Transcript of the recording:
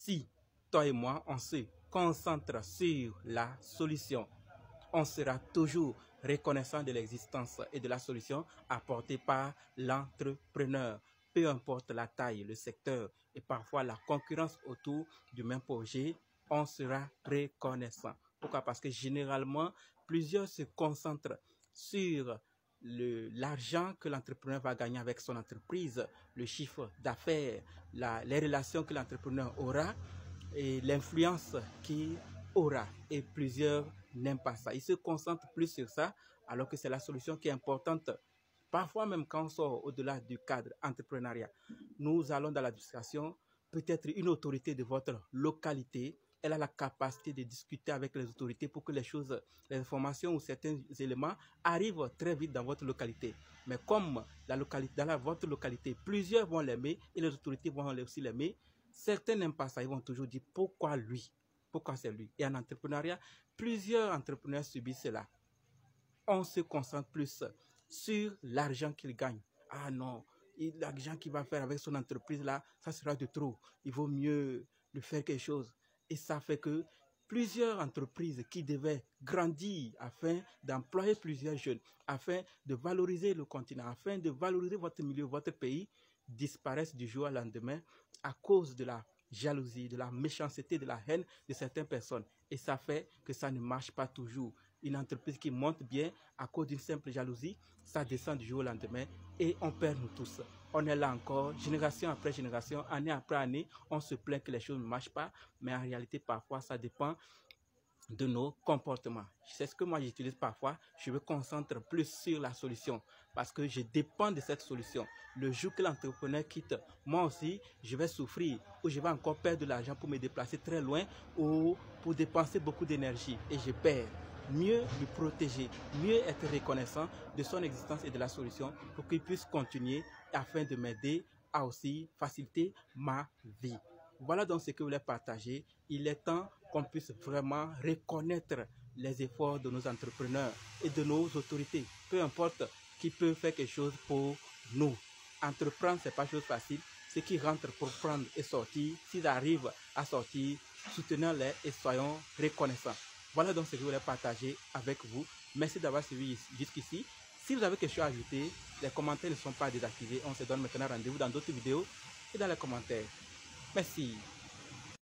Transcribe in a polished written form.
Si toi et moi, on se concentre sur la solution, on sera toujours reconnaissant de l'existence et de la solution apportée par l'entrepreneur. Peu importe la taille, le secteur et parfois la concurrence autour du même projet, on sera reconnaissant. Pourquoi? Parce que généralement, plusieurs se concentrent sur l'argent que l'entrepreneur va gagner avec son entreprise, le chiffre d'affaires, les relations que l'entrepreneur aura et l'influence qu'il aura. Et plusieurs n'aiment pas ça. Ils se concentrent plus sur ça, alors que c'est la solution qui est importante. Parfois même quand on sort au-delà du cadre entrepreneurial, nous allons dans l'administration, peut-être une autorité de votre localité, elle a la capacité de discuter avec les autorités pour que les choses, les informations ou certains éléments arrivent très vite dans votre localité. Mais comme votre localité, plusieurs vont l'aimer et les autorités vont aussi l'aimer, certains n'aiment pas ça, ils vont toujours dire pourquoi lui, pourquoi c'est lui. Et en entrepreneuriat, plusieurs entrepreneurs subissent cela. On se concentre plus sur l'argent qu'il gagne. Ah non, l'argent qu'il va faire avec son entreprise là, ça sera de trop. Il vaut mieux lui faire quelque chose. Et ça fait que plusieurs entreprises qui devaient grandir afin d'employer plusieurs jeunes, afin de valoriser le continent, afin de valoriser votre milieu, votre pays, disparaissent du jour au lendemain à cause de la jalousie, de la méchanceté, de la haine de certaines personnes. Et ça fait que ça ne marche pas toujours. Une entreprise qui monte bien à cause d'une simple jalousie, ça descend du jour au lendemain et on perd nous tous. On est là encore, génération après génération, année après année, on se plaint que les choses ne marchent pas, mais en réalité, parfois, ça dépend de nos comportements. C'est ce que moi j'utilise parfois. Je me concentre plus sur la solution parce que je dépends de cette solution. Le jour que l'entrepreneur quitte, moi aussi, je vais souffrir ou je vais encore perdre de l'argent pour me déplacer très loin ou pour dépenser beaucoup d'énergie et je perds. Mieux le protéger, mieux être reconnaissant de son existence et de la solution pour qu'il puisse continuer afin de m'aider à aussi faciliter ma vie. Voilà donc ce que je voulais partager. Il est temps qu'on puisse vraiment reconnaître les efforts de nos entrepreneurs et de nos autorités. Peu importe qui peut faire quelque chose pour nous. Entreprendre, ce n'est pas chose facile. Ceux qui rentrent pour prendre et sortir, s'ils arrivent à sortir, soutenons-les et soyons reconnaissants. Voilà donc ce que je voulais partager avec vous. Merci d'avoir suivi jusqu'ici. Si vous avez quelque chose à ajouter, les commentaires ne sont pas désactivés. On se donne maintenant rendez-vous dans d'autres vidéos et dans les commentaires. Merci.